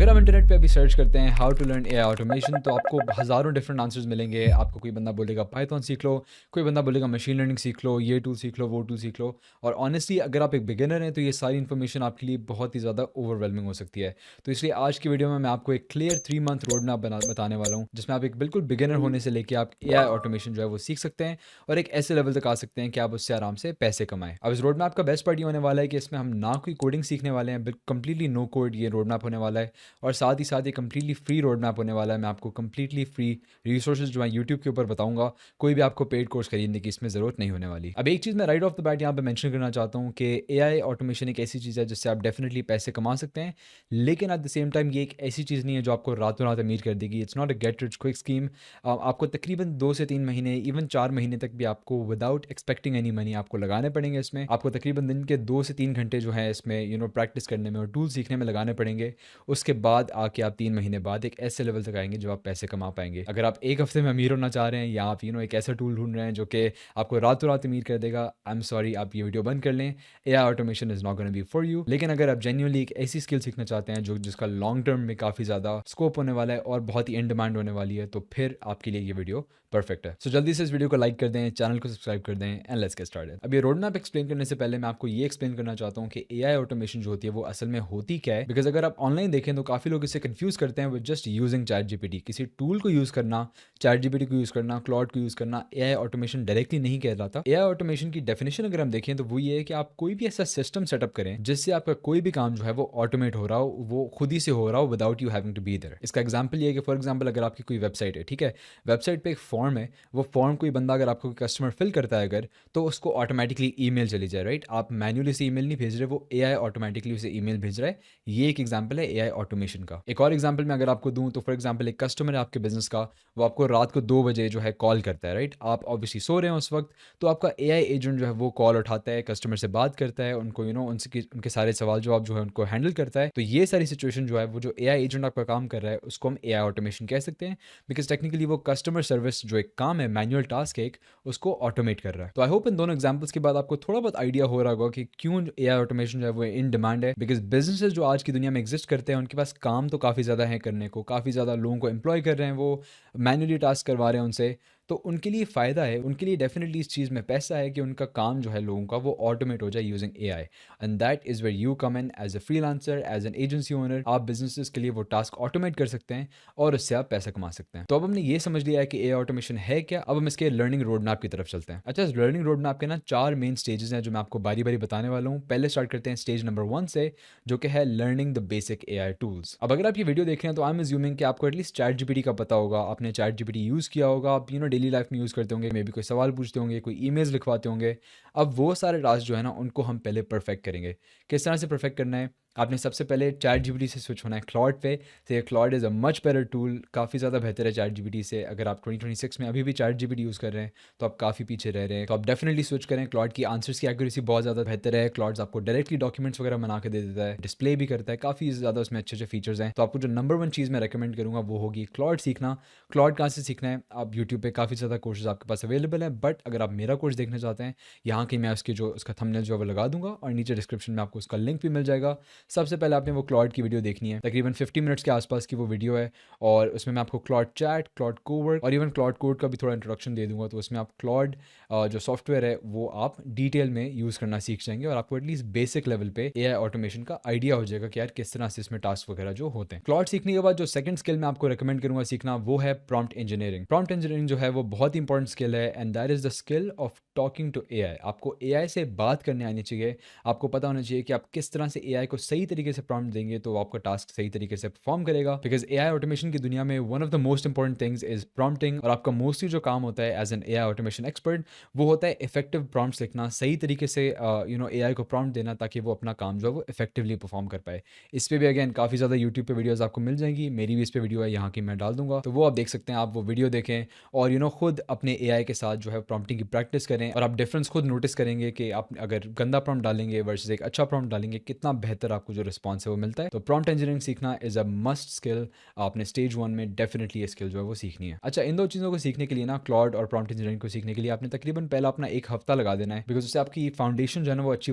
अगर आप इंटरनेट पे अभी सर्च करते हैं how to learn AI automation तो आपको हज़ारों डिफरेंट आंसर्स मिलेंगे। आपको कोई बंदा बोलेगा पाइथन सीख लो, कोई बंदा बोलेगा मशीन लर्निंग सीख लो, ये टूल सीख लो, वो टूल सीख लो। और ऑनेस्टली अगर आप एक बिगिनर हैं तो ये सारी इन्फॉर्मेशन आपके लिए बहुत ही ज़्यादा ओवरवेलमिंग हो सकती है। तो इसलिए आज की वीडियो में मैं आपको एक क्लियर 3 मंथ रोड मैप बताने वाला हूँ, जिसमें आप एक बिल्कुल बिगिनर होने से लेके आप एआई ऑटोमेशन जो है वो सीख सकते हैं और एक ऐसे लेवल तक आ सकते हैं कि आप उससे आराम से पैसे कमाएं। अब इस रोड मैप का बेस्ट पार्ट ये होने वाला है कि इसमें हम ना कोई कोडिंग सीखने वाले हैं, कंप्लीटली नो कोड ये रोड मैप होने वाला है। और साथ ही साथ ये कंप्लीटली फ्री रोड मैप होने वाला है। मैं आपको कंप्लीटली फ्री रिसोर्सेज जो है यूट्यूब के ऊपर बताऊंगा। कोई भी आपको पेड कोर्स खरीदने की इसमें ज़रूरत नहीं होने वाली। अब एक चीज़ मैं राइट ऑफ द बैट यहाँ पे मेंशन करना चाहता हूँ कि एआई ऑटोमेशन एक ऐसी चीज़ है जिससे आप डेफिनेटली पैसे कमा सकते हैं, लेकिन एट द सेम टाइम ये एक ऐसी चीज़ नहीं है जो आपको रातों रात अमीर कर देगी। It's not a get rich quick scheme. आपको तकरीबन 2 से 3 महीने, इवन 4 महीने तक भी आपको विदाउट एक्सपेक्टिंग एनी मनी आपको लगाने पड़ेंगे। इसमें आपको तकरीबन दिन के 2 से 3 घंटे जो है इसमें प्रैक्टिस करने में और टूल सीखने में लगाने पड़ेंगे। उसके बाद आके आप 3 महीने बाद एक ऐसे लेवल तक आएंगे जो आप पैसे कमा पाएंगे। अगर आप एक हफ्ते में अमीर होना चाह रहे हैं या आप एक ऐसा टूल ढूंढ रहे हैं जो कि आपको रातों रात अमीर कर देगा, आई एम सॉरी, आप ये वीडियो बंद कर लें। AI automation is not gonna be for you. लेकिन अगर आप जेन्युइनली एक ऐसी स्किल सीखना चाहते हैं जो जिसका लॉन्ग टर्म में काफ़ी ज़्यादा स्कोप होने वाला है और बहुत ही इन डिमांड होने वाली है, तो फिर आपके लिए ये वीडियो परफेक्ट है। सो जल्दी से इस वीडियो को लाइक कर दें, चैनल को सब्सक्राइब कर दें एंड लेट्स गेट स्टार्टेड। अब ये रोड मैप एक्सप्लेन करने से पहले मैं आपको ये एक्सप्लेन करना चाहता हूँ कि एआई ऑटोमेशन जो होती है वो असल में होती क्या है। बिकॉज अगर आप ऑनलाइन देखें तो काफ़ी लोग इसे कंफ्यूज करते हैं with just using chat GPT. किसी टूल को यूज़ करना, चैट जीपीटी को यूज़ करना, क्लाउड को यूज़ करना एआई ऑटोमेशन डायरेक्टली नहीं कहलाता। एआई ऑटोमेशन की डेफिनेशन अगर हम देखें तो वो ये है कि आप कोई भी ऐसा सिस्टम सेटअप करें जिससे आपका कोई भी काम जो है वो ऑटोमेट हो रहा हो, वो खुद ही से हो रहा हो without you having to be there. इसका एग्जाम्पल ये है कि फॉर एग्जाम्पल अगर आपकी कोई वेबसाइट है, ठीक है, वेबसाइट पे एक फॉर्म है, वो फॉर्म कोई बंदा अगर आपको कस्टमर फिल करता है अगर, तो उसको ऑटोमेटिकली ईमेल चली जाए, राइट। आप मैन्युअली से ईमेल नहीं भेज रहे, वो एआई ऑटोमेटिकली उसे ईमेल भेज रहा है। ये एक एग्जांपल है एआई ऑटोमेशन का। एक और एग्जांपल मैं अगर आपको दूं तो फॉर एग्जांपल एक कस्टमर है आपके बिजनेस का, वो आपको रात को 2 बजे जो है कॉल करता है, राइट। आप ऑब्वियसली सो रहे हैं उस वक्त, तो आपका एआई एजेंट जो है वो कॉल उठाता है, कस्टमर से बात करता है, उनको उनके सारे सवाल जवाब जो है उनको हैंडल करता है। तो ये सारी सिचुएशन जो है वो जो एआई एजेंट आपका काम कर रहा है उसको हम एआई ऑटोमेशन कह सकते हैं। बिकॉज टेक्निकली वो कस्टमर सर्विस जो एक काम है, मैनुअल टास्क है एक, उसको ऑटोमेट कर रहा है। तो आई होप इन दोनों एग्जांपल्स के बाद आपको थोड़ा बहुत आइडिया हो रहा होगा कि क्यों एआई ऑटोमेशन जो है वो इन डिमांड है। बिकॉज बिजनेसेस जो आज की दुनिया में एग्जिस्ट करते हैं उनके पास काम तो काफ़ी ज़्यादा है करने को, काफ़ी ज़्यादा लोगों को एम्प्लॉय कर रहे हैं, वो मैनुअली टास्क करवा रहे हैं उनसे। तो उनके लिए फ़ायदा है, उनके लिए डेफिनेटली इस चीज़ में पैसा है कि उनका काम जो है लोगों का वो ऑटोमेट हो जाए using AI. And that is where you come in as a freelancer, as an agency owner. आप बिजनेसेस के लिए वो टास्क ऑटोमेट कर सकते हैं और उससे आप पैसा कमा सकते हैं। तो अब हमने ये समझ लिया है कि एआई ऑटोमेशन है क्या। अब हम इसके लर्निंग रोड मैप की तरफ चलते हैं। अच्छा, इस लर्निंग रोड मैप के ना 4 मेन स्टेजेस हैं जो मैं आपको बारी बारी बताने वाला हूँ। पहले स्टार्ट करते हैं स्टेज नंबर 1 से, जो कि है learning the basic AI tools. अब अगर आप ये वीडियो देख रहे हैं तो आई एम अज्यूमिंग कि आपको एटलीस्ट चैट जीपीटी का पता होगा, आपने चैट जीपीटी यूज़ किया होगा, आप डेली लाइफ में यूज़ करते होंगे, मे बी कोई सवाल पूछते होंगे, कोई ईमेल्स लिखवाते होंगे। अब वो सारे टास्क जो है ना उनको हम पहले परफेक्ट करेंगे। किस तरह से परफेक्ट करना है, आपने सबसे पहले चैट जीपीटी से स्विच होना है क्लॉड पे। तो ये Claude is a much better tool, काफ़ी ज़्यादा बेहतर है चैट जीपीटी से। अगर आप 2026 में अभी भी चैट जीपीटी यूज़ कर रहे हैं तो आप काफ़ी पीछे रह रहे हैं। तो आप डेफिनेटली स्विच करें। क्लॉड की आंसर्स की एक्यूरेसी बहुत ज़्यादा बेहतर है। क्लॉड्स आपको डायरेक्टली डॉक्यूमेंट्स वगैरह बना के दे देता है, डिस्प्ले भी करता है, काफ़ी ज़्यादा उसमें अच्छे अच्छे फीचर्स हैं। तो आपको जो नंबर 1 चीज़ मैं रेकमेंड करूँगा वो होगी क्लॉड सीखना। क्लॉड कहाँ से सीखना है, आप यूट्यूब पे काफ़ी ज़्यादा कोर्सेज आपके पास अवेलेबल है, बट अगर आप मेरा कोर्स देखना चाहते हैं, यहाँ की मैं उसका थंबनेल जो है वो लगा दूंगा और नीचे डिस्क्रिप्शन में आपको उसका लिंक भी मिल जाएगा। सबसे पहले आपने वो क्लॉड की वीडियो देखनी है, तकरीबन 50 मिनट्स के आसपास की वो वीडियो है, और उसमें मैं आपको क्लॉड चैट, क्लॉड कोवर्क और इवन क्लॉड कोड का भी थोड़ा इंट्रोडक्शन दे दूंगा। तो उसमें आप क्लॉड जो सॉफ्टवेयर है वो आप डिटेल में यूज़ करना सीख जाएंगे और आपको एटलीस्ट बेसिक लेवल पे एआई ऑटोमेशन का आइडिया हो जाएगा कि यार किस तरह से इसमें टास्क वगैरह जो होते हैं। क्लॉड सीखने के बाद जो सेकंड स्किल मैं आपको रेकमेंड करूंगा सीखना वो है प्रॉम्प्ट इंजीनियरिंग। प्रॉम्प्ट इंजीनियरिंग जो है वो बहुत ही इंपॉर्टेंट स्किल है, and that is the skill of talking to AI. आपको एआई से बात करने आनी चाहिए। आपको पता होना चाहिए कि आप किस तरह से एआई को सही तरीके से प्रॉम्प्ट देंगे तो आपका टास्क सही तरीके से परफॉर्म करेगा। बिकॉज एआई ऑटोमेशन की दुनिया में one of the most important things is prompting, और आपका मोस्टली जो काम होता है as an AI automation expert वो होता है इफेक्टिव प्रॉम्प्ट्स लिखना, सही तरीके से एआई को प्रॉम्प्ट देना ताकि वो अपना काम जो है वो इफेक्टिवली परफॉर्म कर पाए। इस पे भी अगेन काफ़ी ज़्यादा यूट्यूब पे वीडियोस आपको मिल जाएंगी, मेरी भी इस पे वीडियो है, यहाँ की मैं डाल दूंगा, तो वो आप देख सकते हैं। आप वो वीडियो देखें और खुद अपने एआई के साथ जो है प्रॉम्प्टिंग की प्रैक्टिस करें, और आप डिफरेंस खुद नोटिस करेंगे कि आप अगर गंदा प्रॉम्प्ट डालेंगे वर्सेस एक अच्छा प्रॉम्प्ट डालेंगे कितना बेहतर आपका आपको जो रिस्पॉन्स है वो मिलता है। तो प्रॉम्प्ट इंजीनियरिंग सीखना इज़ अ मस्ट स्किल। आपने स्टेज 1 में डेफिनिटली ये स्किल जो है वो सीखनी है। अच्छा, इन 2 चीज़ों को सीखने के लिए ना, क्लॉड और प्रॉम्प्ट इंजीनियरिंग को सीखने के लिए आपने तकरीबन पहला अपना 1 हफ्ता लगा देना है, बिकॉज़ उससे आपकी फाउंडेशन जो है ना वो अच्छी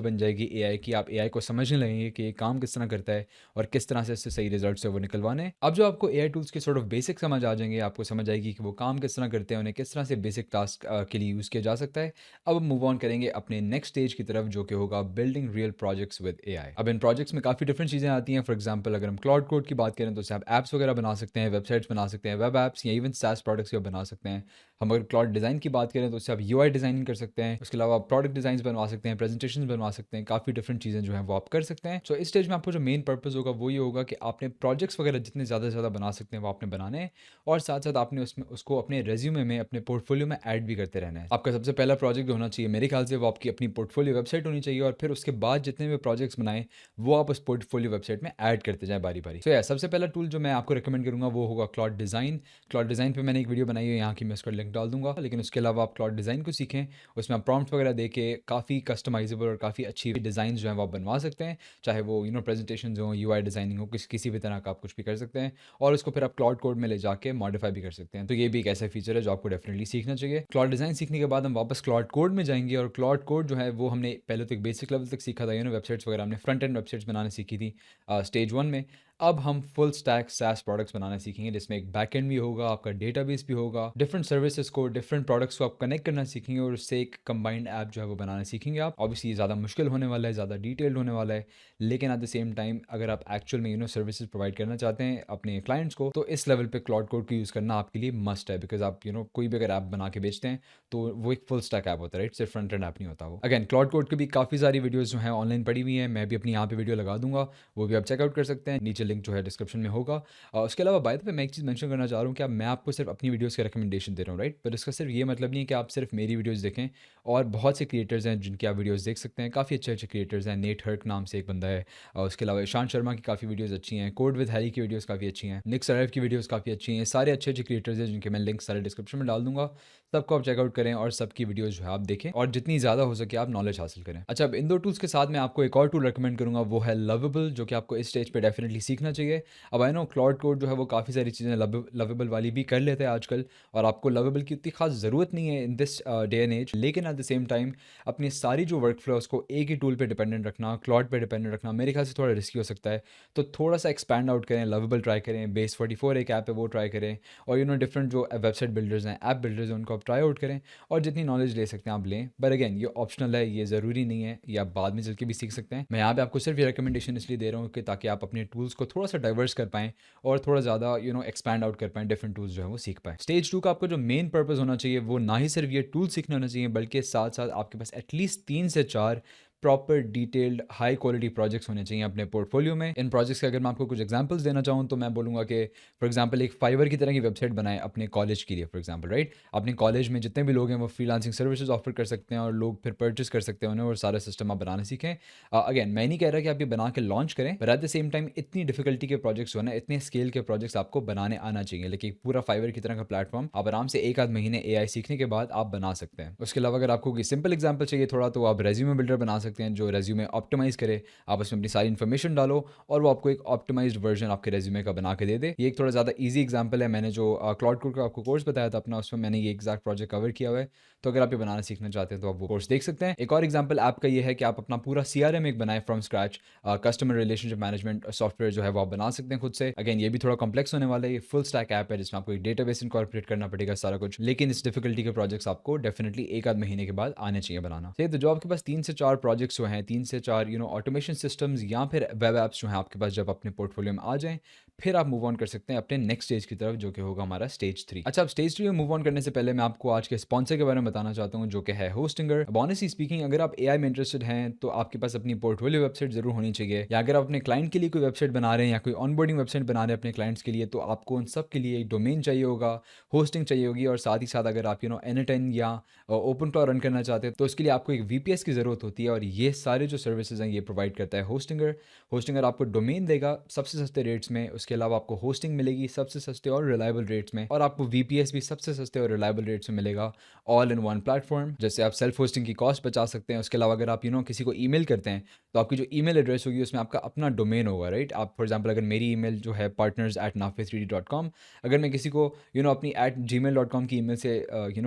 बन जाएगी एआई की। आप एआई को समझने लगेंगे कि ये काम किस तरह करता है और किस तरह से इससे सही रिजल्ट्स है वो निकलवाने हैं। अब जो आपको एआई टूल्स के सॉर्ट ऑफ बेसिक समझ आ जाएँगे, आपको समझ आएगी कि वो काम किस तरह करते हैं, उन्हें किस तरह से बेसिक टास्क के लिए यूज़ किया जा सकता है। अब हम मूव ऑन करेंगे अपने नेक्स्ट स्टेज की तरफ, जो कि होगा building real projects with AI. अब इन प्रोजेक्ट्स में काफ़ी डिफरेंट चीज़ें आती हैं। फॉर एग्जांपल अगर हम क्लाउड कोड की बात करें तो उससे आप ऐप्स वगैरह बना सकते हैं, वेबसाइट्स बना सकते हैं, वेब ऐप्स या इवन सास प्रोडक्ट्स भी आप बना सकते हैं। हम अगर क्लाउड डिज़ाइन की बात करें तो उससे आप यूआई डिज़ाइनिंग कर सकते हैं। उसके अलावा आप प्रोडक्ट डिज़ाइंस बनवा सकते हैं, प्रेजेंटेशंस बनवा सकते हैं, काफ़ी डिफरेंट चीज़ें जो हैं वो आप कर सकते हैं। सो इस स्टेज में आपको जो मेन पर्पस होगा वो ये होगा कि आपने प्रोजेक्ट्स वगैरह जितने ज़्यादा से ज़्यादा बना सकते हैं वो आपने बनाने हैं, और साथ-साथ आपने उसमें उसको अपने रिज्यूमे में, अपने पोर्टफोलियो में ऐड भी करते रहना है। आपका सबसे पहला प्रोजेक्ट जो होना चाहिए मेरे ख्याल से वो आपकी अपनी पोर्टफोलियो वेबसाइट होनी चाहिए, और फिर उसके बाद जितने भी प्रोजेक्ट्स बनाएँ वो आप उस पोर्टफोलियो वेबसाइट में ऐड करते जाएँ बारी-बारी। सो या सबसे पहला टूल जो मैं आपको रिकमेंड करूँगा वो होगा क्लाउड डिज़ाइन। क्लाउड डिज़ाइन पे मैंने एक वीडियो बनाई है, यहाँ की मैं उसका लिंक डाल दूँगा। लेकिन उसके अलावा आप क्लाउड डिज़ाइन को सीखें, उसमें आप प्रॉम्प्ट्स वगैरह देके काफ़ी कस्टमाइज़ेबल और काफ़ी अच्छी डिज़ाइन्स जो हैं वो आप बनवा सकते हैं। चाहे वो प्रेजेंटेशंस हों, यूआई डिज़ाइनिंग हो, किसी भी तरह का आप कुछ भी कर सकते हैं, और उसको फिर आप क्लाउड कोड में ले जाके मॉडिफाई भी कर सकते हैं। तो ये भी एक ऐसा फीचर है जो आपको डेफिनिटली सीखना चाहिए। क्लाउड डिज़ाइन सीखने के बाद हम वापस क्लाउड कोड में जाएँगे, और क्लाउड कोड जो है वो हमने पहले तो एक बेसिक लेवल तक सीखा था, वेबसाइट्स वगैरह हमने फ्रंट एंड वेबसाइट्स बनाना सीखी थी स्टेज 1 में। अब हम फुल स्टैक सास प्रोडक्ट्स बनाना सीखेंगे, जिसमें एक बैकएंड भी होगा, आपका डेटाबेस भी होगा, डिफरेंट सर्विसेज को, डिफरेंट प्रोडक्ट्स को आप कनेक्ट करना सीखेंगे, और उससे एक कंबाइंड ऐप जो है वो बनाना सीखेंगे आप। ऑब्वियसली ये ज़्यादा मुश्किल होने वाला है, ज़्यादा डिटेल्ड होने वाला है, लेकिन एट द सेम टाइम अगर आप एक्चुअल में सर्विसेज प्रोवाइड करना चाहते हैं अपने क्लाइंट्स को, तो इस लेवल पे क्लाउड कोड को यूज़ करना आपके लिए मस्ट है, बिकॉज आप कोई भी अगर ऐप बना के बेचते हैं तो वो एक फुल स्टैक ऐप होता है, राइट? सिर्फ फ्रंट एंड ऐप नहीं होता वो। अगेन क्लाउड कोड की भी काफ़ी सारी वीडियोज़ जो हैं ऑनलाइन पड़ी हुई हैं, मैं भी अपनी यहाँ पे वीडियो लगा दूँगा, वो भी आप चेकआउट कर सकते हैं, नीचे लिंक जो है डिस्क्रिप्शन में होगा। उसके अलावा बाय द वे मैं एक चीज़ मेंशन करना चाह रहा हूँ कि मैं आपको सिर्फ अपनी वीडियोज़ के रिकमेंडेशन दे रहा हूँ, राइट? पर इसका सिर्फ ये मतलब नहीं है कि आप सिर्फ मेरी वीडियोज़ देखें, और बहुत से क्रिएटर्स हैं जिनकी आप वीडियोज़ देख सकते हैं, काफ़ी अच्छे-अच्छे क्रिएटर्स हैं। नेट हर्क नाम से एक बंदा है, उसके अलावा ईशांत शर्मा की काफ़ी वीडियोज़ अच्छी हैं, कोड विद हैरी की वीडियोज़ काफ़ी अच्छी हैं, निक सरैफ की वीडियोज़ काफ़ी अच्छी हैं। सारे अच्छे-अच्छे क्रिएटर्स हैं जिनके मैं लिंक सारे डिस्क्रिप्शन में डाल दूँगा। सबको आप चेकआउट करें और सबकी वीडियोज़ जो है आप देखें, और जितनी ज़्यादा हो सके आप नॉलेज हासिल करें। अच्छा, अब इन 2 टूल्स के साथ मैं आपको एक और टूल रिकमेंड करूँगा, वो है लवेबल, जो कि आपको इस स्टेज पे डेफिनिटली सीखना चाहिए। अब आई नो क्लाउड कोड जो है वो काफ़ी सारी चीज़ें लवेबल वाली भी कर लेते हैं आजकल, और आपको लवेबल की उतनी खास ज़रूरत नहीं है in this day and age, लेकिन एट द सेम टाइम अपनी सारी जो वर्क फ्लो है उसको एक ही टूल पे डिपेंडेंट रखना, क्लाउड पे डिपेंडेंट रखना मेरे ख्याल से थोड़ा रिस्की हो सकता है। तो थोड़ा सा एक्सपैंड आउट करें, लवेबल ट्राई करें, बेस 44 एक ऐप है वो ट्राई करें, और डिफरेंट जो वेबसाइट बिल्डर्स हैं, ऐप बिल्डर्स हैं, उनको आप ट्राई आउट करें, और जितनी नॉलेज ले सकते हैं आप लें। बट अगेन ये ऑप्शनल है, ये ज़रूरी नहीं है, ये आप बाद में चल के भी सीख सकते हैं। मैं यहाँ पे आपको सिर्फ ये रिकमेंडेशन इसलिए दे रहा हूँ कि ताकि आप अपने टूल्स को थोड़ा सा डाइवर्स कर पाएँ, और थोड़ा ज़्यादा एक्सपैंड आउट कर पाएँ, डिफरेंट टूल्स जो है वो सीख पाएँ। स्टेज 2 का आपका जो मेन पर्पस होना चाहिए वो ना ही सिर्फ ये टूल सीखना होना चाहिए, बल्कि साथ-साथ आपके पास एटलीस्ट 3 से 4 proper detailed high quality projects होने चाहिए अपने पोर्टफोलियो में। इन प्रोजेक्ट्स के अगर मैं आपको कुछ एग्जांपल्स देना चाहूँ तो मैं बोलूँगा कि फॉर एग्जांपल एक फाइवर की तरह की वेबसाइट बनाएं अपने कॉलेज के लिए, फॉर एग्जांपल, राइट? अपने कॉलेज में जितने भी लोग हैं वो फ्रीलांसिंग सर्विसेज ऑफर कर सकते हैं, और लोग फिर परचेस कर सकते हैं उन्हें, और सारा सिस्टम आप बनाना सीखें। अगेन मैं नहीं कह रहा कि आप ये बना के लॉन्च करें, but at the same time इतनी डिफिकल्टी के प्रोजेक्ट्स हो ना, इतने स्केल के प्रोजेक्ट्स आपको बनाने आना चाहिए, लेकिन पूरा फाइवर की तरह का प्लेटफॉर्म आप आराम से एक आध महीने एआई सीखने के बाद आप बना सकते हैं। उसके अलावा अगर आपको कोई सिंपल एग्जांपल चाहिए थोड़ा, तो आप रेज्यूमे बिल्डर बना सकते हैं, जो रेज्यूमे ऑप्टिमाइज़ करे। आप उसमें अपनी सारी इन्फॉर्मेशन डालो, और वो आपको एक ऑप्टिमाइज्ड वर्जन आपके रेज्यूमे का बना के दे दे। ये एक थोड़ा ज़्यादा ईजी एग्जांपल है, मैंने जो क्लाउड कोड का आपको कोर्स बताया था अपना, उसमें मैंने ये एग्जैक्ट प्रोजेक्ट कवर किया हुआ है। तो अगर आप ये बनाना सीखना चाहते हैं तो आप वो कोर्स देख सकते हैं। एक और एग्जांपल ऐप का ये है कि आप अपना पूरा सीआरएम एक बनाएं from scratch, customer relationship management software जो है वो आप बना सकते हैं खुद से। अगेन ये भी थोड़ा कॉम्प्लेक्स होने वाला है, ये फुल स्टैक ऐप है जिसमें आपको एक डेटाबेस इनकॉर्पोरेट करना पड़ेगा सारा कुछ, लेकिन इस डिफिकल्टी के प्रोजेक्ट्स आपको डेफिनेटली एक आध महीने के बाद आने चाहिए बनाना। तो जो आपके पास 3 से 4 प्रोजेक्ट्स जो हैं, 3 से 4 ऑटोमेशन सिस्टम्स या फिर वेब ऐप्स जो हैं आपके पास जब अपने पोर्टफोलियो में आ जाएँ, फिर आप मूव ऑन कर सकते हैं अपने नेक्स्ट स्टेज की तरफ, जो कि होगा हमारा स्टेज 3। अच्छा, अब स्टेज 3 में मूव ऑन करने से पहले मैं आपको आज के स्पॉन्सर के बारे में बताना चाहता हूँ, जो कि है होस्टिंगर। अब ऑनेस्टली स्पीकिंग अगर आप एआई में इंटरेस्टेड हैं तो आपके पास अपनी पोर्टफोलियो वेबसाइट ज़रूर होनी चाहिए, या अगर आप अपने क्लाइंट के लिए कोई वेबसाइट बना रहे हैं या कोई ऑनबोर्डिंग वेबसाइट बना रहे हैं अपने क्लाइंट्स के लिए, तो आपको उन सब के लिए एक डोमेन चाहिए होगा, होस्टिंग चाहिए होगी, और साथ ही साथ अगर आप N10 या ओपन क्लाउड रन करना चाहते हैं तो उसके लिए आपको एक वीपीएस की ज़रूरत होती है, और और ये सारे जो सर्विसेज हैं ये प्रोवाइड करता है होस्टिंगर। होस्टिंगर आपको डोमेन देगा सबसे सस्ते रेट्स में, उसके अलावा आपको होस्टिंग मिलेगी सबसे सस्ते और रिलायबल रेट्स में, और आपको वीपीएस भी सबसे सस्ते और रिलायबल रेट्स में मिलेगा, ऑल इन वन प्लेटफॉर्म। जैसे आप सेल्फ होस्टिंग की कॉस्ट बचा सकते हैं। उसके अलावा अगर आप किसी को ईमेल करते हैं तो आपकी जो ईमेल एड्रेस होगी उसमें आपका अपना डोमेन होगा, राइट। आप फॉर एग्जांपल अगर मेरी ईमेल जो है partners@nafis3d.com, अगर मैं किसी को अपनी @gmail.com की ईमेल से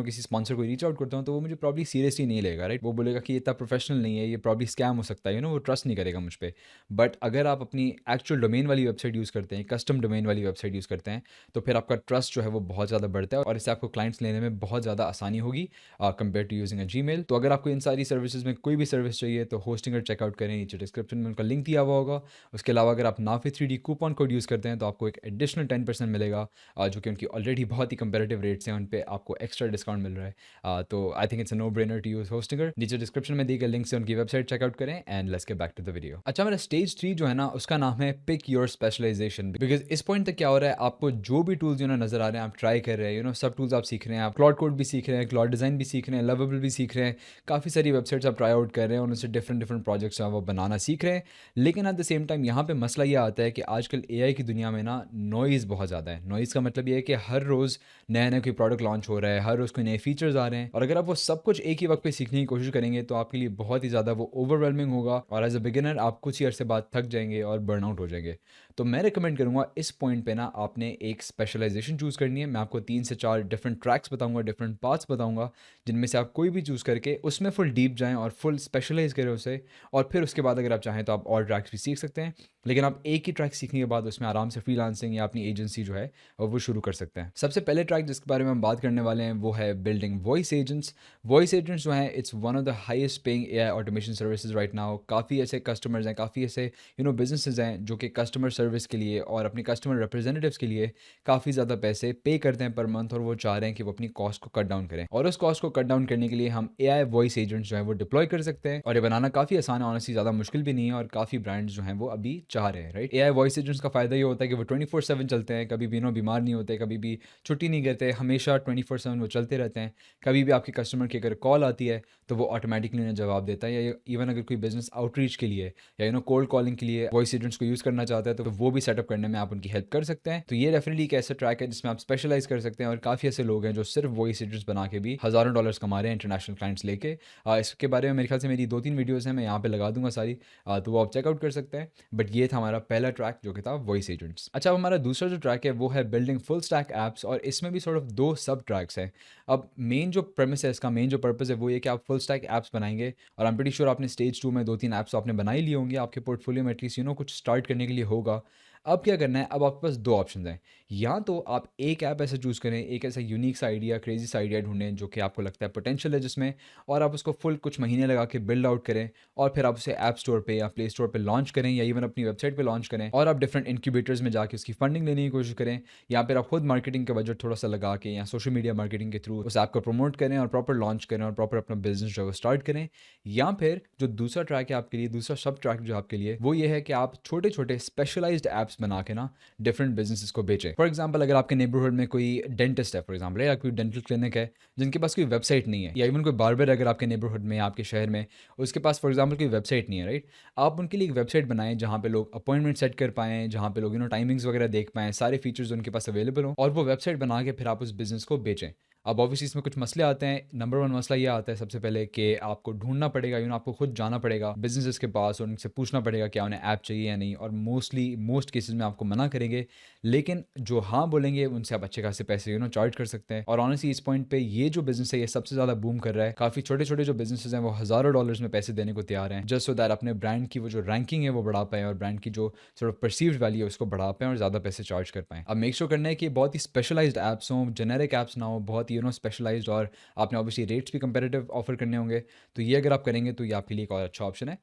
किसी स्पॉन्सर को रीच आउट करता हूँ तो वो मुझे प्रॉब्ली सीरियसली नहीं लेगा, राइट। वो बोलेगा कि ये इतना प्रोफेशनल नहीं है, ये प्रॉब्ली स्कैम हो सकता है, वो ट्रस्ट नहीं करेगा मुझ पे। बट अगर आप अपनी एक्चुअल डोमेन वाली वेबसाइट यूज़ करते हैं, कस्टम डोमेन वाली वेबसाइट यूज़ करते हैं, तो फिर आपका ट्रस्ट जो है वो बहुत ज़्यादा बढ़ता है और इससे आपको क्लाइंट्स लेने में बहुत ज़्यादा आसानी होगी compare to using a Gmail. तो अगर आपको इन सारी सर्विसेज में कोई भी सर्विस चाहिए तो होस्टिंगर चेकआउट करें, नीचे डिस्क्रिप्शन में उनका लिंक दिया हुआ होगा। उसके अलावा अगर आप नाफी 3D कूपन कोड यूज़ करते हैं तो आपको एक एडिशनल 10% मिलेगा, जो कि उनकी ऑलरेडी बहुत ही कंपेरेटिव रेट्स हैं, उन पे आपको एक्स्ट्रा डिस्काउंट मिल रहा है। तो I think it's a no brainer to use Hostinger. नीचे डिस्क्रिप्शन में दी गई लिंक से उनकी वेबसाइट चेकआउट करें and let's get back to the video. अच्छा, मेरा स्टेज 3 जो है ना उसका नाम है पिक योर स्पेशलाइजेशन, बिकॉज इस पॉइंट तक क्या हो रहा है, आपको जो भी टूल्स नजर आ रहे हैं आप ट्राई कर रहे हैं, सब टूल्स आप सीख रहे हैं, आप क्लॉड कोड भी सीख रहे हैं, क्लॉड डिज़ाइन भी सीख रहे हैं, लवेबल भी सीख रहे हैं, काफ़ी सारी वेबसाइट्स आप ट्राई आउट कर रहे हैं और उनसे डिफरेंट डिफरेंट प्रोजेक्ट्स हैं वो बनाना सीख रहे हैं। लेकिन एट द सेम टाइम यहाँ पे मसला ये आता है कि आजकल एआई की दुनिया में ना नॉइज़ बहुत ज़्यादा है। नॉइज़ का मतलब ये है कि हर रोज़ नया नया कोई प्रोडक्ट लॉन्च हो रहा है, हर रोज़ कोई नए फीचर्स आ रहे हैं, और अगर आप वो सब कुछ एक ही वक्त पे सीखने की कोशिश करेंगे तो आपके लिए बहुत ही ज़्यादा वो ओवरवेलमिंग होगा और एज अ बिगिनर आप कुछ ही अरसे बाद थक जाएंगे और बर्नआउट हो जाएंगे। तो मैं रिकमेंड करूँगा इस पॉइंट पे ना आपने एक स्पेशलाइजेशन चूज़ करनी है। मैं आपको 3 से 4 डिफरेंट ट्रैक्स बताऊँगा, डिफरेंट पाथ्स बताऊँगा, जिनमें से आप कोई भी चूज़ करके उसमें फुल डीप जाएँ और फुल स्पेशलाइज़ करें उसे, और फिर उसके बाद अगर आप चाहें तो आप और ट्रैक्स भी सीख सकते हैं। लेकिन आप एक ही ट्रैक सीखने के बाद उसमें आराम से फ्रीलांसिंग या अपनी एजेंसी जो है वो शुरू कर सकते हैं। सबसे पहले ट्रैक जिसके बारे में हम बात करने वाले हैं वो है building voice agents. Voice agents जो हैं it's one of the highest paying AI automation services right now. काफ़ी ऐसे कस्टमर्स हैं, काफ़ी ऐसे बिजनेसेस हैं जो कि कस्टमर सर्विस के लिए और अपने कस्टमर रिप्रेजेंटेटिव्स के लिए काफ़ी ज़्यादा पैसे पे करते हैं पर मंथ, और वो चाह रहे हैं कि वो अपनी कॉस्ट को कट डाउन करें, और उस कॉस्ट को कट डाउन करने के लिए हम एआई वॉइस एजेंट्स जो है वो डिप्लॉय कर सकते हैं। और ये बनाना काफ़ी आसान है, ऑनेस्टली ज़्यादा मुश्किल भी नहीं है, और काफ़ी ब्रांड्स जो हैं वो अभी चाह रहे हैं, राइट। एआई वॉइस एजेंट्स का फ़ायदा ये होता है कि वो 24/7 चलते हैं, कभी भी बीमार नहीं होते, कभी भी छुट्टी नहीं करते, हमेशा 24/7 वो चलते रहते हैं। कभी भी आपके कस्टमर की अगर कॉल आती है तो वो ऑटोमेटिकली उन्हें जवाब देता है, या इवन अगर कोई बिजनेस आउटरीच के लिए या कोल्ड कॉलिंग के लिए वॉइस एजेंट्स को यूज़ करना चाहता है तो वो भी सेटअप करने में आप उनकी हेल्प कर सकते हैं। तो ये डेफिनेटली एक ऐसा ट्रैक है जिसमें आप स्पेशलाइज कर सकते हैं, और काफ़ी ऐसे लोग हैं जो सिर्फ वॉइस एजेंट्स बना के भी हज़ारों डॉलर्स कमा रहे हैं इंटरनेशनल क्लाइंट्स लेके। इसके बारे में मेरे ख्याल से मेरी 2-3 वीडियोज़ हैं, मैं यहाँ पे लगा दूंगा सारी, तो वो आप चेकआउट कर सकते हैं। बट ये था हमारा पहला ट्रैक जो कि था वॉइस एजेंट्स। अच्छा, अब हमारा दूसरा जो ट्रैक है वो है बिल्डिंग फुल स्टैक ऐप्स, और इसमें भी सॉर्ट ऑफ 2 सब ट्रैक्स हैं। अब मेन जो प्रेमिस है इसका, मेन जो पर्पस है वो ये कि आप फुल स्टैक ऐप्स बनाएंगे, और आई एम प्रीटी श्योर आपने स्टेज 2 में 2-3 ऐप्स आपने बना ही लिए होंगे, आपके पोर्टफोलियो में एटलीस्ट कुछ स्टार्ट करने के लिए होगा। अब क्या करना है, अब आपके पास 2 ऑप्शंस हैं। या तो आप एक ऐप ऐसा चूज़ करें, एक ऐसा यूनिक सा आइडिया, क्रेजी सा आइडिया ढूंढें जो कि आपको लगता है पोटेंशियल है जिसमें, और आप उसको फुल कुछ महीने लगा के बिल्ड आउट करें, और फिर आप उसे ऐप स्टोर पे या प्ले स्टोर पे लॉन्च करें, या इवन अपनी वेबसाइट पे लॉन्च करें, और आप डिफरेंट इंक्यूबेटर्स में जाके उसकी फंडिंग लेने की कोशिश करें, या फिर आप खुद मार्केटिंग का बजट थोड़ा सा लगा के या सोशल मीडिया मार्केटिंग के थ्रू उस ऐप को प्रमोट करें और प्रॉपर लॉन्च करें और प्रॉपर अपना बिजनेस जो है स्टार्ट करें। या फिर जो दूसरा ट्रैक है आपके लिए, दूसरा सब ट्रैक जो आपके लिए, वो ये है कि आप छोटे छोटे स्पेशलाइज्ड ऐप्स बना के ना डिफरेंट बिजनेसेस को बेचें। फॉर एग्जांपल अगर आपके नेबरहुड में कोई डेंटिस्ट है फॉर एग्जांपल, या कोई डेंटल क्लिनिक है जिनके पास कोई वेबसाइट नहीं है, या इवन कोई बार्बर अगर आपके नेबरहुड में, आपके शहर में, उसके पास फॉर एग्जांपल कोई वेबसाइट नहीं है, राइट। आप उनके लिए एक वेबसाइट बनाएं जहाँ पे लोग अपॉइंटमेंट सेट कर पाएँ, जहाँ पे लोग टाइमिंग्स वगैरह देख पाएँ, सारे फीचर्स उनके पास अवेलेबल हों, और वो वेबसाइट बना के फिर आप उस बिज़नेस को बेचें। अब ऑब्वियसली इसमें कुछ मसले आते हैं। नंबर 1 मसला ये आता है सबसे पहले कि आपको ढूँढना पड़ेगा, आपको खुद जाना पड़ेगा बिज़नेसेस के पास और उनसे पूछना पड़ेगा क्या उन्हें ऐप चाहिए या नहीं, और मोस्ट केसेस में आपको मना करेंगे। लेकिन जो हाँ बोलेंगे उनसे आप अच्छे खासे पैसे चार्ज कर सकते हैं। और ऑनेस्टली इस पॉइंट पे ये जो बिज़नेस है ये सबसे ज़्यादा बूम कर रहा है। काफ़ी छोटे-छोटे जो बिज़नेसेस हैं वो हज़ारों डॉलर्स में पैसे देने को तैयार हैं, जस्ट सो दैट अपने ब्रांड की वो जो रैंकिंग है वो बढ़ा पाएँ, और ब्रांड की जो सॉर्ट ऑफ परसीव्ड वैल्यू है उसको बढ़ा पाएँ और ज़्यादा पैसे चार्ज कर पाएँ। अब मेक श्योर करना है कि बहुत ही स्पेशलाइज्ड ऐप्स हों, जेनेरिक ऐप्स ना हो, बहुत ही स्पेशलाइज्ड, और आपने ऑब्वियसली रेट्स भी कंपैरेटिव ऑफर करने होंगे। तो ये अगर आप करेंगे तो ये आपके लिए एक और अच्छा ऑप्शन है।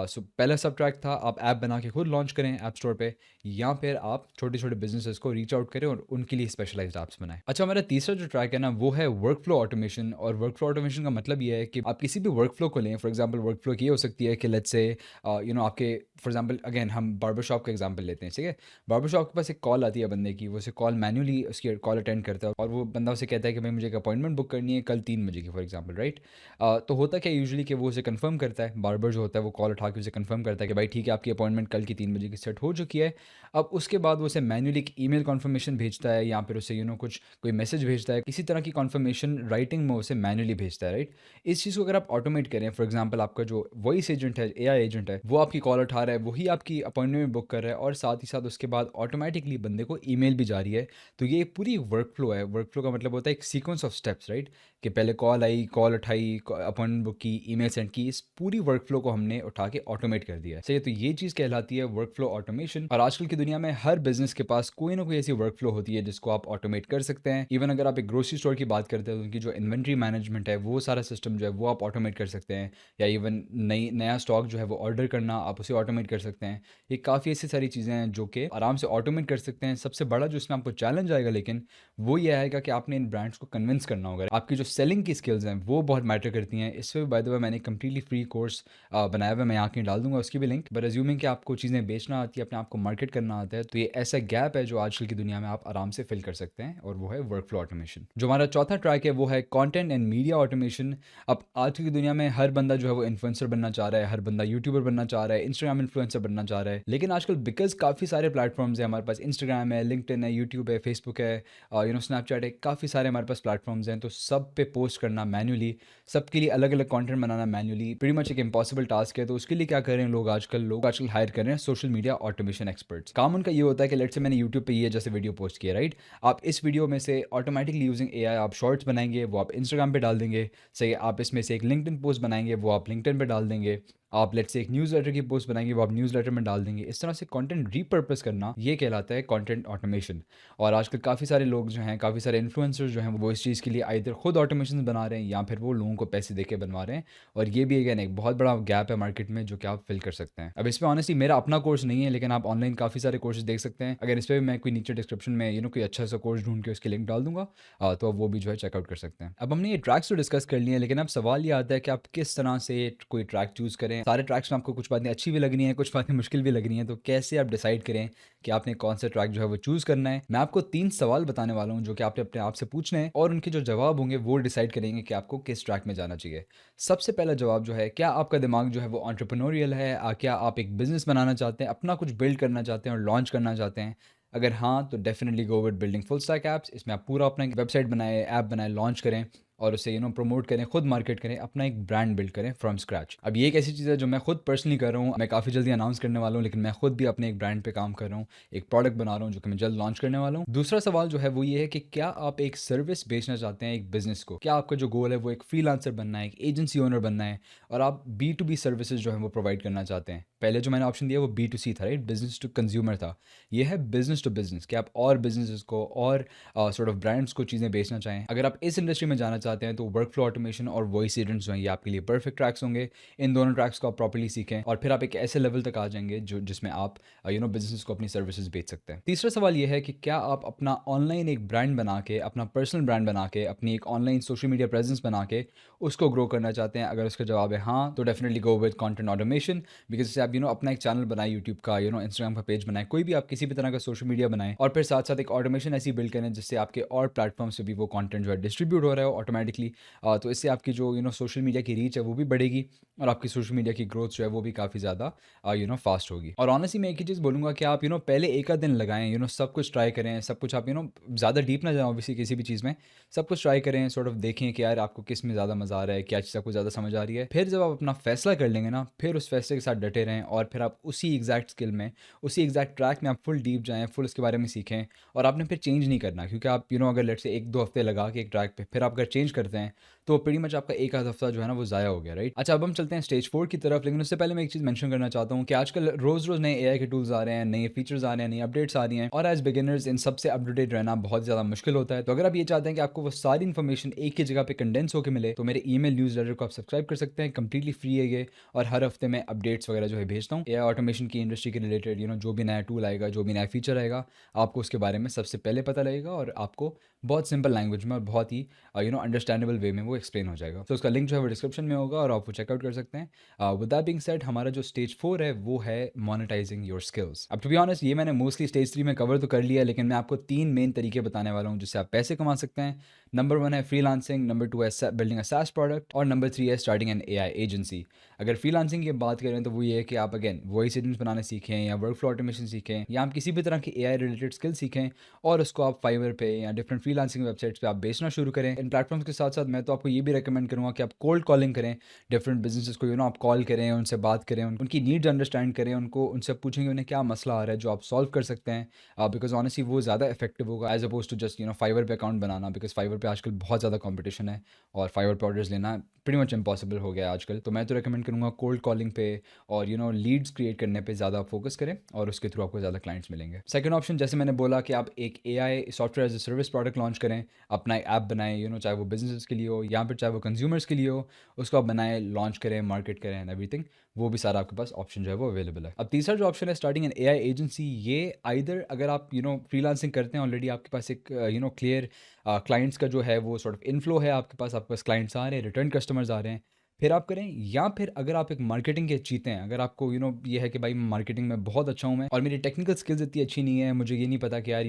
सो पहला सब ट्रैक था आप ऐप बना के खुद लॉन्च करें ऐप स्टोर पे, या फिर आप छोटे छोटे बिजनेसेस को रीच आउट करें और उनके लिए स्पेशलाइज्ड ऐप्स बनाएं। अच्छा, हमारा तीसरा जो ट्रैक है ना वो है वर्क फ्लो ऑटोमेशन। और वर्क फ्लो ऑटोमेशन का मतलब ये है कि आप किसी भी वर्क फ्लो को लें। फॉर एग्जांपल वर्क फ्लो की हो सकती है कि लेट्स से आपके फॉर एग्जांपल अगेन हम बार्बर शॉप का एग्जांपल लेते हैं, ठीक है। बार्बर शॉप के पास एक कॉल आती है बंदे की, वो उसे कॉल मैन्युअली उसकी कॉल अटेंड करता है, और वो बंदा उसे कहता है कि भाई मुझे एक अपॉइंटमेंट बुक करनी है कल 3 बजे की फॉर एग्जांपल, राइट? तो होता क्या है यूजुअली कि वो उसे कंफर्म करता है, बार्बर जो होता है वो कॉल उठा के उसे कंफर्म करता है कि भाई ठीक है, आपकी अपॉइंटमेंट कल की 3 बजे की सेट हो चुकी है। अब उसके बाद वो उसे मैन्युअली एक ईमेल कन्फर्मेशन भेजता है या फिर उसे कुछ कोई मैसेज भेजता है, किसी तरह की कन्फर्मेशन राइटिंग में उसे मैन्युअली भेजता है, राइट? इस चीज़ को अगर आप ऑटोमेट करें, फॉर एग्जांपल आपका जो वॉइस एजेंट है, एआई एजेंट है, वो आपकी कॉल उठा रहा है, वही आपकी अपॉइंटमेंट बुक कर रहा है और साथ ही साथ उसके बाद ऑटोमेटिकली बंदे को ईमेल भी जा रही है। तो ये पूरी वर्क फ्लो है। वर्क फ्लो का मतलब होता है एक सीक्वेंस ऑफ स्टेप्स, राइट? कि पहले कॉल आई, कॉल उठाई, अपॉइंटमेंट बुक की, ईमेल सेंड की, इस पूरी वर्क फ्लो को हमने उठा के ऑटोमेट कर दिया है। सही है, तो ये चीज़ कहलाती है वर्क फ्लो ऑटोमेशन। और आजकल की दुनिया में हर बिजनेस के पास कोई ना कोई ऐसी वर्क फ्लो होती है जिसको आप ऑटोमेट कर सकते हैं। इवन अगर आप एक ग्रोसरी स्टोर की बात करते हैं तो उनकी जो इन्वेंट्री मैनेजमेंट है वो सारा सिस्टम जो है वो आप ऑटोमेट कर सकते हैं। या इवन नया स्टॉक जो है वो ऑर्डर करना, आप उसे ऑटोमेट कर सकते हैं। ये काफ़ी ऐसी सारी चीज़ें हैं जो कि आराम से ऑटोमेट कर सकते हैं। सबसे बड़ा जो इसमें आपको चैलेंज आएगा लेकिन वो ये आएगा कि आपने इन ब्रांड्स को कन्विंस करना होगा। आपकी जो सेलिंग की स्किल्स हैं वो बहुत मैटर करती हैं। इस पे बाय द वे मैंने कंप्लीटली फ्री कोर्स बनाया हुआ है, मैं यहाँ कहीं डाल दूंगा उसकी भी लिंक। बट अज्यूमिंग कि आपको चीज़ें बेचना आती है, अपने आप को मार्केट करना आता है, तो ये ऐसा गैप है जो आजकल की दुनिया में आप आराम से फिल कर सकते हैं और वो है वर्क फ्लो ऑटोमेशन। जो हमारा चौथा ट्रैक है वो है कंटेंट एंड मीडिया ऑटोमेशन। अब आज की दुनिया में हर बंदा जो है वो इन्फ्लुएंसर बनना चाह रहा है, हर बंदा यूट्यूबर बनना चाह रहा है, इंस्टाग्राम इन्फ्लुएंसर बनना चाह रहा है। लेकिन आजकल बिकॉज काफ़ी सारे प्लेटफॉर्म्स हैं हमारे पास, इंस्टाग्राम है, लिंक्डइन है, यूट्यूब है, फेसबुक है, स्नैपचैट है, काफ़ी सारे हमारे पास प्लेटफॉर्म्स हैं। तो सब पे पोस्ट करना मैन्युअली, सबके लिए अलग अलग कंटेंट बनाना मैन्युअली प्रीटी मच एक इम्पॉसिबल टास्क है। तो उसके लिए क्या कर रहे हैं लोग आजकल हायर कर रहे हैं सोशल मीडिया ऑटोमेशन एक्सपर्ट्स। काम उनका ये होता है कि लेट्स से मैंने यूट्यूब पे ये जैसे वीडियो पोस्ट किया, राइट? आप इस वीडियो में से ऑटोमेटिकली यूजिंग एआई आप शॉर्ट्स बनाएंगे, वो आप इंस्टाग्राम पे डाल देंगे। सही, आप इसमें से एक लिंक्डइन पोस्ट बनाएंगे, वो आप लिंक्डइन पे डाल देंगे। आप लेट्स से एक न्यूज़लेटर की पोस्ट बनाएंगे, वो आप न्यूज़लेटर में डाल देंगे। इस तरह से कंटेंट रीपर्पस करना ये कहलाता है कंटेंट ऑटोमेशन। और आजकल काफ़ी सारे लोग जो हैं, काफ़ी सारे इन्फ्लुएंसर्स जो हैं, वो इस चीज़ के लिए आइदर खुद ऑटोमेशन बना रहे हैं या फिर वो लोगों को पैसे दे के बनवा रहे हैं। और ये भी अगेन एक बहुत बड़ा गैप है मार्केट में जो कि आप फिल कर सकते हैं। अब इसमें ऑनेस्टली मेरा अपना कोर्स नहीं है, लेकिन आप ऑनलाइन काफ़ी सारे कोर्सेज देख सकते हैं। अगर इस पर भी मैं कोई नीचे डिस्क्रिप्शन में कोई अच्छा सा कोर्स ढूंढ के उसकी लिंक डाल दूंगा, तो आप वो भी जो है चेकआउट कर सकते हैं। अब हमने ये ट्रैक्स तो डिस्कस कर लिए हैं, लेकिन अब सवाल ये आता है कि आप किस तरह से कोई ट्रैक चूज़ करें। सारे ट्रैक्स में आपको कुछ बातें अच्छी भी लगनी है, कुछ बातें मुश्किल भी लगनी है। तो कैसे आप डिसाइड करें कि आपने कौन सा ट्रैक जो है वो चूज़ करना है? मैं आपको 3 सवाल बताने वाला हूँ जो कि आपने अपने आप से पूछने हैं और उनके जो जवाब होंगे वो डिसाइड करेंगे कि आपको किस ट्रैक में जाना चाहिए। सबसे पहला जवाब जो है, क्या आपका दिमाग जो है वो एंटरप्रेन्योरियल है? क्या आप एक बिज़नेस बनाना चाहते हैं, अपना कुछ बिल्ड करना चाहते हैं और लॉन्च करना चाहते हैं? अगर हाँ, तो definitely go with building full stack apps. इसमें आप पूरा अपना एक वेबसाइट बनाएँ, ऐप बनाएँ, लॉन्च करें और उसे प्रमोट करें, खुद मार्केट करें, अपना एक ब्रांड बिल्ड करें फ्रॉम स्क्रैच। अब ये एक ऐसी चीज़ है जो मैं खुद पर्सनली कर रहा हूँ, मैं काफ़ी जल्दी अनाउंस करने वाला हूँ, लेकिन मैं खुद भी अपने एक ब्रांड पे काम कर रहा हूँ, एक प्रोडक्ट बना रहा हूँ जो कि मैं जल्द लॉन्च करने वाला हूँ। दूसरा सवाल जो है वो ये है कि क्या आप एक सर्विस बेचना चाहते हैं एक बिजनेस को? क्या आपका जो गोल है वो एक फ्रीलांसर बनना है, एक एजेंसी ओनर बनना है और आप B2B सर्विसेज जो है वो प्रोवाइड करना चाहते हैं? पहले जो मैंने ऑप्शन दिया वो B2C था, राइट? बिजनेस टू कंज्यूमर था। ये है बिजनेस टू बिजनेस, कि आप और बिजनेसेस को और सॉर्ट ऑफ ब्रांड्स को चीज़ें बेचना चाहें। अगर आप इस इंडस्ट्री में जाना चाहते हैं तो वर्क फ्लो ऑटोमेशन और वॉइस एजेंट्स जो हैं ये आपके लिए परफेक्ट ट्रैक्स होंगे। इन दोनों ट्रैक्स को आप प्रॉपर्ली सीखें और फिर आप एक ऐसे लेवल तक आ जाएंगे जो जिसमें आप बिजनेस को अपनी सर्विसेज बेच सकते हैं। तीसरा सवाल ये है कि क्या आप अपना ऑनलाइन एक ब्रांड बना के, अपना पर्सनल ब्रांड बना के, अपनी एक ऑनलाइन सोशल मीडिया प्रेजेंस बना के उसको ग्रो करना चाहते हैं? अगर उसका जवाब है हाँ, तो definitely go with content automation. Because जैसे आप अपना एक चैनल बनाए यूट्यूब का, इंस्टाग्राम का पेज बनाए, कोई भी आप किसी भी तरह का सोशल मीडिया बनाएं और फिर साथ साथ एक ऑटोमेशन ऐसी बिल्ड करें जिससे आपके और प्लेटफॉर्म्स पे भी वो कंटेंट जो है डिस्ट्रीब्यूट हो रहा है ऑटोमेटिकली। तो इससे आपकी जो सोशल मीडिया की रीच है वो भी बढ़ेगी और आपकी सोशल मीडिया की ग्रोथ जो है वो भी काफ़ी ज़्यादा फास्ट होगी। और ऑनेस्टली मैं एक ही चीज़ बोलूँगा कि आप पहले एक आध दिन लगाएं, सब कुछ ट्राई करें, सब कुछ आप ज़्यादा डीप ना जाएं ऑब्वियसली किसी भी चीज़ में, सब कुछ ट्राई करें, सॉर्ट ऑफ देखें कि यार आपको किस में ज़्यादा मज़ा आ रहा है, क्या चीज़ आपको ज़्यादा समझ आ रही है। फिर जब आप अपना फैसला कर लेंगे ना, फिर उस फैसले के साथ डटे रहें और फिर आप उसी एग्जैक्ट स्किल में, उसी एग्जैक्ट ट्रैक में आप फुल डीप जाएँ, फुल उसके बारे में सीखें। और आपने फिर चेंज नहीं करना, क्योंकि आप अगर लेट से 1-2 हफ्ते लगा के एक ट्रैक पे फिर आप अगर चेंज करते हैं तो प्रीटी मच आपका एक आध हफ्ता जो है ना वो ज़ाया हो गया, राइट? अच्छा, अब हम चलते हैं स्टेज 4 की तरफ, लेकिन उससे पहले मैं एक चीज़ मेंशन करना चाहता हूँ कि आजकल रोज़-रोज़ नए एआई के टूल्स आ रहे हैं, नए फीचर्स आ रहे हैं, नई अपडेट्स आ रही हैं और एज बिगिनर्स इन सबसे अप टू डेट रहना बहुत ज़्यादा मुश्किल होता है। तो अगर आप ये चाहते हैं कि आपको वो सारी इन्फॉर्मेशन एक ही जगह पे कंडेंस होकर मिले, तो मेरे ईमेल न्यूज़लेटर को आप सब्सक्राइब कर सकते हैं, कंप्लीटली फ्री है ये। और हर हफ्ते मैं अपडेट्स वगैरह जो है भेजता हूँ एआई ऑटोमेशन की इंडस्ट्री के रिलेटेड। जो भी नया टूल आएगा, जो भी नया फीचर आएगा, आपको उसके बारे में सबसे पहले पता लगेगा और आपको बहुत सिंपल लैंग्वेज में और बहुत ही अंडरस्टैंडेबल वे में वो एक्सप्लेन हो जाएगा। तो उसका लिंक जो है वो डिस्क्रिप्शन में होगा और आप वो चेकआउट कर सकते हैं। विद दैट बीइंग सेड, हमारा जो स्टेज 4 है वो है मोनेटाइजिंग योर स्किल्स। अब टू बी ऑनेस्ट, ये मैंने मोस्टली स्टेज 3 में कवर तो कर लिया है, लेकिन मैं आपको 3 मेन तरीके बताने वाला हूँ जिससे आप पैसे कमा सकते हैं। नंबर 1 है फ्रीलांसिंग, नंबर 2 है बिल्डिंग अ SaaS प्रोडक्ट, और नंबर 3 है स्टार्टिंग एन AI एजेंसी। अगर फ्रीलांसिंग की बात करें तो वो ये है कि आप अगेन वॉइस एजेंट्स बनाने सीखें या वर्क फ्लो ऑटोमेशन सीखें या आप किसी भी तरह की AI रिलेटेड स्किल सीखें और उसको आप फाइवर पे या डिफरेंट फ्रीलांसिंग वेबसाइट्स पे आप बेचना शुरू करें। इन प्लेटफॉर्म्स के साथ साथ मैं तो आपको ये भी रिकमेंड करूँगा कि आप कोल्ड कॉलिंग करें, डिफरेंट बिजनेसेस को आप कॉल करें, उनसे बात करें, उनकी नीड्स अंडरस्टैंड करें, उनसे पूछें कि उन्हें क्या मसला आ रहा है जो आप सॉल्व कर सकते हैं, बिकॉज ऑनेस्टली वो ज़्यादा इफेक्टिव होगा as opposed to just Fiverr पे अकाउंट बनाना, बिकॉज फाइवर पे आजकल बहुत ज़्यादा कॉम्पिटिशन है और फाइवर पे ऑर्डर्स लेना pretty मच इम्पॉसिबल हो गया है आजकल। तो मैं तो रिकमेंड करूँगा कोल्ड कॉलिंग पे और लीड्स क्रिएट करने पे ज़्यादा फोकस करें और उसके थ्रू आपको ज़्यादा क्लाइंट्स मिलेंगे। सेकंड ऑप्शन, जैसे मैंने बोला कि आप एक AI software as a service product launch करें, अपना ऐप बनाएं, चाहे वो बिजनेस के लिए हो या फिर चाहे वो कंज्यूमर्स के लिए हो, उसको आप बनाएं, लॉन्च करें, मार्केट करें एंड एवरीथिंग। वो भी सारा आपके पास ऑप्शन जो है वो अवेलेबल है। अब तीसरा जो ऑप्शन है स्टार्टिंग एन AI एजेंसी, ये आइदर अगर आप फ्रीलांसिंग करते हैं ऑलरेडी, आपके पास एक क्लियर क्लाइंट्स का जो है वो सॉर्ट ऑफ इनफ्लो है, आपके पास क्लाइंट्स आ रहे हैं, रिटर्न कस्टमर्स आ रहे हैं, फिर आप करें। या फिर अगर आप एक मार्केटिंग के चीते हैं, अगर आपको ये है कि भाई मार्केटिंग में बहुत अच्छा हूँ मैं और मेरी टेक्निकल स्किल्स इतनी अच्छी नहीं है, मुझे ये नहीं पता कि यार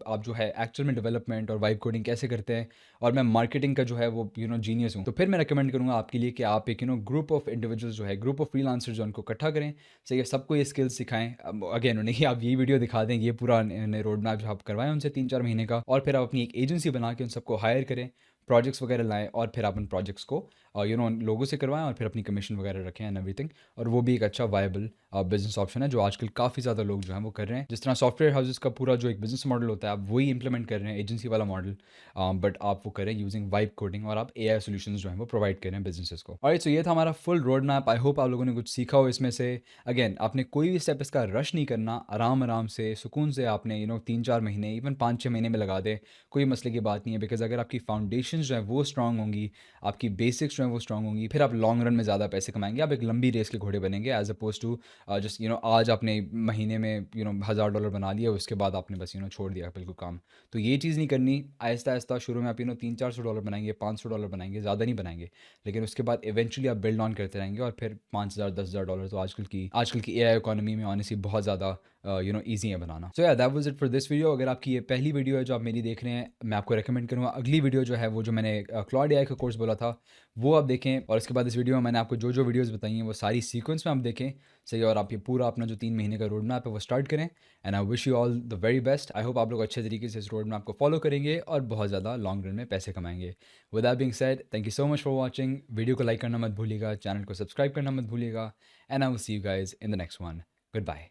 आप जो है एक्चुअल में डेवलपमेंट और वाइब कोडिंग कैसे करते हैं, और मैं मार्केटिंग का जो है वो जीनियस हूँ, तो फिर मैं रिकमेंड करूँगा आपके लिए कि आप एक ग्रुप ऑफ इंडिविजुअल्स जो है, ग्रुप ऑफ फ्रीलांसर्स जो उनको इकट्ठा करें, सही है, सबको ये स्किल्स सिखाएं। अगेन उन्हें ही आप ये वीडियो दिखा दें, ये पूरा रोड मैप जो आप करवाएं उनसे 3-4 महीने का, और फिर आप अपनी एक एजेंसी बना के उन सबको हायर करें, प्रोजेक्ट्स वगैरह लाएं और फिर आप उन प्रोजेक्ट्स को लोगों से करवाएं और फिर अपनी कमीशन वगैरह रखें एंड एवरीथिंग। और वो भी एक अच्छा वायबल बिजनेस ऑप्शन है जो आजकल काफ़ी ज़्यादा लोग जो हैं वो कर रहे हैं। जिस तरह सॉफ्टवेयर हाउसेस का पूरा जो एक बिजनेस मॉडल होता है, आप वही इंप्लीमेंट कर रहे हैं, एजेंसी वाला मॉडल, बट आप वो करें यूजिंग वाइब कोडिंग और आप AI सोल्यूशंस जो हैं वो प्रोवाइड कर रहे हैं बिजनेसेस को। और सो ये था हमारा full road map. I hope आप लोगों ने कुछ सीखा हो इसमें से। अगेन, आपने कोई भी स्टेप इसका रश नहीं करना, आराम आराम से सुकून से आपने 3-4 महीने, इवन 5-6 महीने में लगा दे, कोई मसले की बात नहीं है। बिकॉज अगर आपकी फाउंडेशन जो है वो स्ट्रांग होंगी, आपकी बेसिक्स जो है वो स्ट्रांग होंगी, फिर आप लॉन्ग रन में ज़्यादा पैसे कमाएंगे, आप एक लंबी रेस के घोड़े बनेंगे, एज अपोज टू जस्ट आज आपने महीने में $1000 बना लिया, उसके बाद आपने बस छोड़ दिया बिल्कुल काम। तो ये चीज़ नहीं करनी। आहिस्ता आहिस्ता शुरू में आप $300-400 बनाएंगे, $500 बनाएंगे, ज़्यादा नहीं बनाएंगे, लेकिन उसके बाद इवेंचुअली आप बिल्ड ऑन करते रहेंगे और फिर $5000-10,000 तो आजकल की AI इकोनॉमी में ऑनेस्टली बहुत ज़्यादा ईजी है बनाना। सो या that was it for this video. अगर आपकी ये पहली वीडियो है जो आप मेरी देख रहे हैं, मैं आपको रेकमेंड करूँगा अगली वीडियो जो है वो जो मैंने क्लॉड AI का कोर्स बोला था वो आप देखें, और इसके बाद इस वीडियो में मैंने आपको जो जो वीडियोज़ बताई हैं वो सारी सीक्वेंस में आप देखें, सही। और आप ये पूरा अपना जो 3 महीने का रोड मैप है वो स्टार्ट करें। And I wish you all the very best. I hope आप लोग अच्छे तरीके से इस रोड मैप को फॉलो करेंगे और बहुत ज़्यादा लॉन्ग रन में पैसे कमाएंगे। With that being said, thank you so much for watching. Video को लाइक करना मत भूलिएगा, चैनल को सब्सक्राइब करना मत भूलिएगा, and I will see you guys in the next one. Good bye.